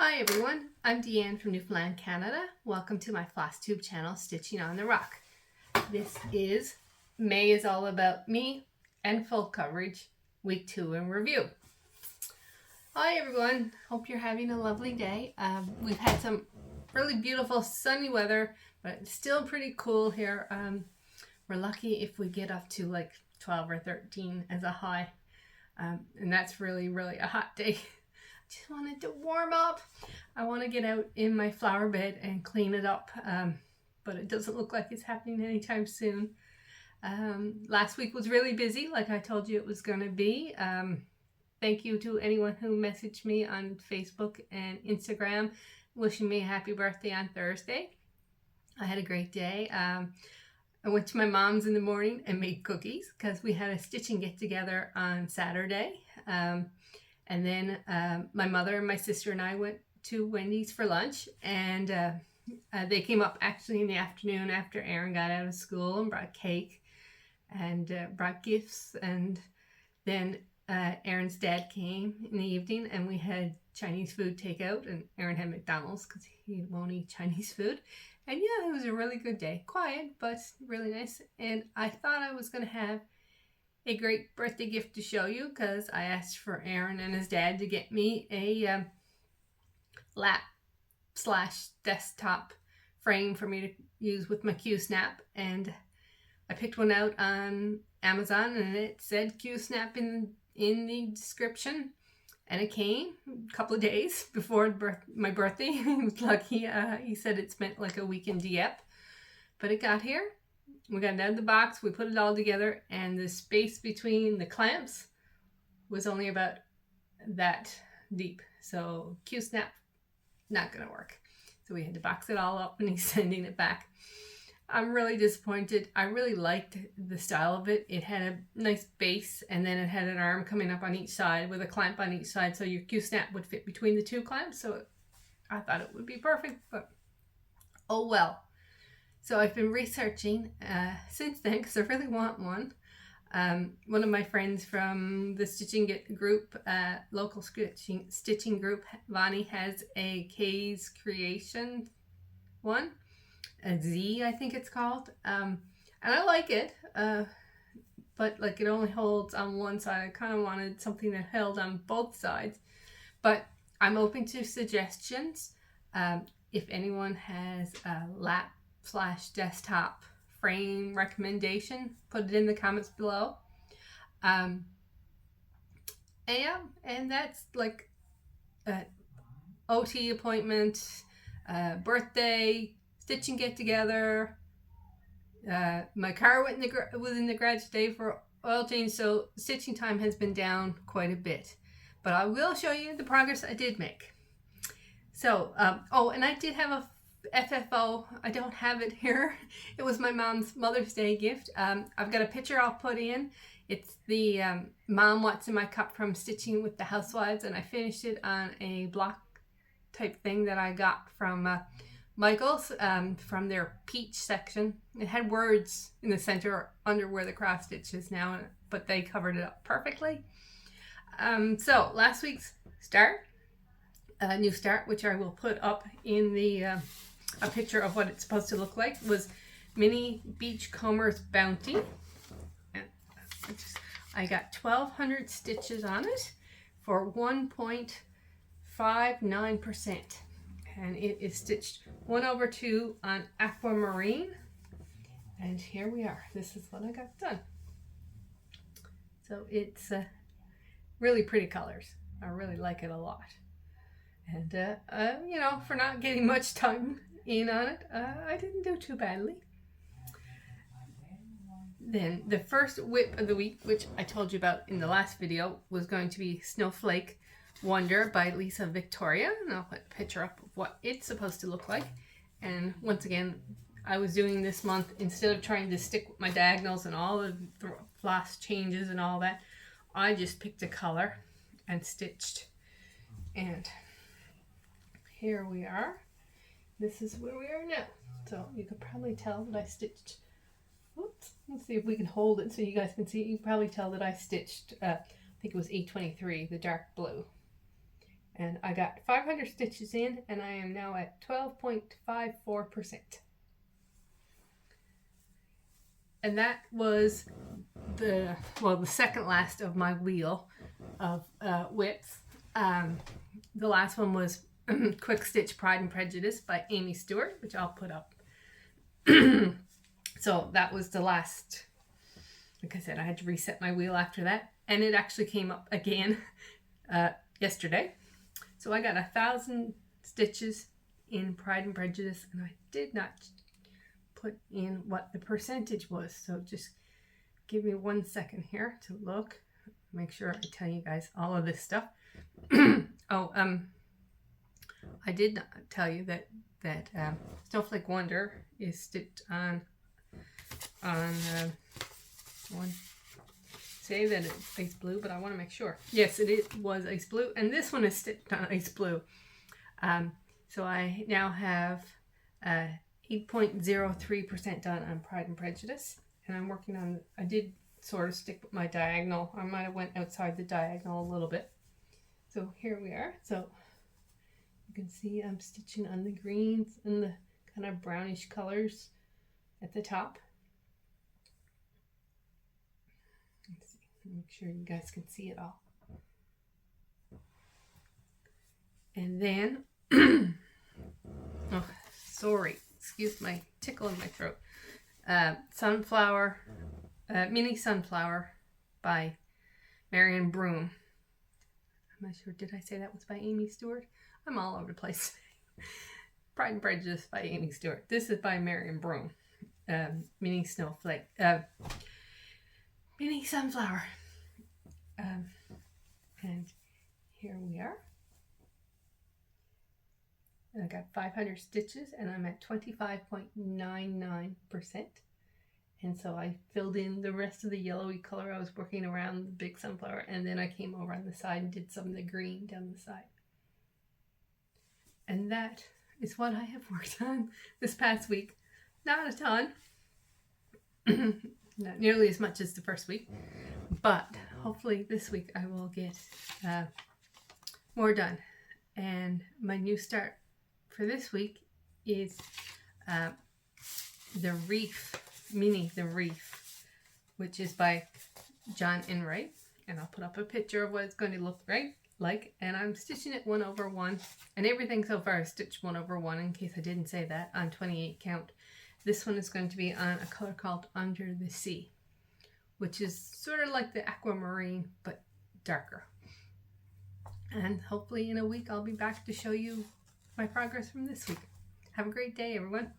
Hi everyone, I'm Deanne from Newfoundland, Canada. Welcome to my FlossTube channel, Stitching on the Rock. This is May is all about me and full coverage, week 2 in review. Hi everyone, hope you're having a lovely day. We've had some really beautiful sunny weather, but it's still pretty cool here. We're lucky if we get up to like 12 or 13 as a high, and that's really a hot day. Just wanted to warm up. I want to get out in my flower bed and clean it up, but it doesn't look like it's happening anytime soon. Last week was really busy, like I told you it was going to be. Thank you to anyone who messaged me on Facebook and Instagram wishing me a happy birthday on Thursday. I had a great day. I went to my mom's in the morning and made cookies because we had a stitching get together on Saturday. And then my mother and my sister and I went to Wendy's for lunch, and they came up actually in the afternoon after Aaron got out of school and brought cake and brought gifts. And then Aaron's dad came in the evening and we had Chinese food takeout, and Aaron had McDonald's because he won't eat Chinese food. And yeah, it was a really good day. Quiet, but really nice. And I thought I was going to have a great birthday gift to show you because I asked for Aaron and his dad to get me a lap/desktop frame for me to use with my Q-Snap, and I picked one out on Amazon and it said Q-Snap in the description, and it came a couple of days before my birthday. He was lucky. He said it spent like a week in Dieppe, but it got here. We got it out of the box, we put it all together, and the space between the clamps was only about that deep. So Q-Snap, not going to work. So we had to box it all up and he's sending it back. I'm really disappointed. I really liked the style of it. It had a nice base, and then it had an arm coming up on each side with a clamp on each side, so your Q-Snap would fit between the two clamps. So I thought it would be perfect, but oh well. So I've been researching since then because I really want one. One of my friends from the Stitching group, local stitching group, Vonnie, has a Kay's Creation one, a Z I think it's called, and I like it, but like it only holds on one side. I kind of wanted something that held on both sides, but I'm open to suggestions. If anyone has a lap/desktop frame recommendation, put it in the comments below. And that's like OT appointment, birthday, stitching get together. My car was in the garage today for oil change, so stitching time has been down quite a bit, but I will show you the progress I did make. So oh, and I did have a FFO. I don't have it here. It was my mom's Mother's Day gift. I've got a picture I'll put in. It's the Mom What's in My Cup from Stitching with the Housewives, and I finished it on a block type thing that I got from Michael's, from their peach section. It had words in the center under where the cross stitch is now, but they covered it up perfectly. So last week's new start, which I will put up in the a picture of what it's supposed to look like, was Mini Beachcombers Bounty. And I got 1,200 stitches on it for 1.59%, and it is stitched 1/2 on aquamarine. And here we are. This is what I got done. So it's really pretty colors. I really like it a lot. And, you know, for not getting much time in on it, I didn't do too badly. Then the first whip of the week, which I told you about in the last video, was going to be Snowflake Wonder by Lisa Victoria. And I'll put a picture up of what it's supposed to look like. And once again, I was doing this month, instead of trying to stick with my diagonals and all of the floss changes and all that, I just picked a color and stitched. And here we are. This is where we are now. So you could probably tell that I stitched, oops, let's see if we can hold it so you guys can see. You can probably tell that I stitched, I think it was 823, the dark blue. And I got 500 stitches in, and I am now at 12.54%. And that was the second last of my wheel of whips. The last one was Quick Stitch Pride and Prejudice by Amy Stewart, which I'll put up. So that was the last. Like I said, I had to reset my wheel after that, and it actually came up again yesterday. So I got 1,000 stitches in Pride and Prejudice, and I did not put in what the percentage was. So just give me 1 second here to look, make sure I tell you guys all of this stuff. I did not tell you that Snowflake Wonder is stitched on one. Say that it's ice blue, but I want to make sure. Yes, it was ice blue, and this one is stitched on ice blue. So I now have 8.03% done on Pride and Prejudice, and I'm working on. I did sort of stick with my diagonal. I might have went outside the diagonal a little bit. So here we are. So you can see I'm stitching on the greens and the kind of brownish colors at the top. Let's see, make sure you guys can see it all. And then, oh, sorry, excuse my tickle in my throat. Sunflower, Mini Sunflower by Marion Broom. I'm not sure, did I say that was by Amy Stewart? I'm all over the place. Pride and Prejudice by Amy Stewart. This is by Marion Broom. Mini Snowflake. Mini Sunflower. And here we are. I got 500 stitches and I'm at 25.99%. And so I filled in the rest of the yellowy color. I was working around the big sunflower, and then I came over on the side and did some of the green down the side. And that is what I have worked on this past week. Not a ton. Not nearly as much as the first week. But hopefully this week I will get more done. And my new start for this week is The Reef. The Reef, which is by John Enright, and I'll put up a picture of what it's going to look like. And I'm stitching it 1/1, and everything so far is stitched 1/1, in case I didn't say that, on 28 count. This one is going to be on a color called Under the Sea, which is sort of like the aquamarine but darker. And hopefully in a week I'll be back to show you my progress from this week. Have a great day, everyone.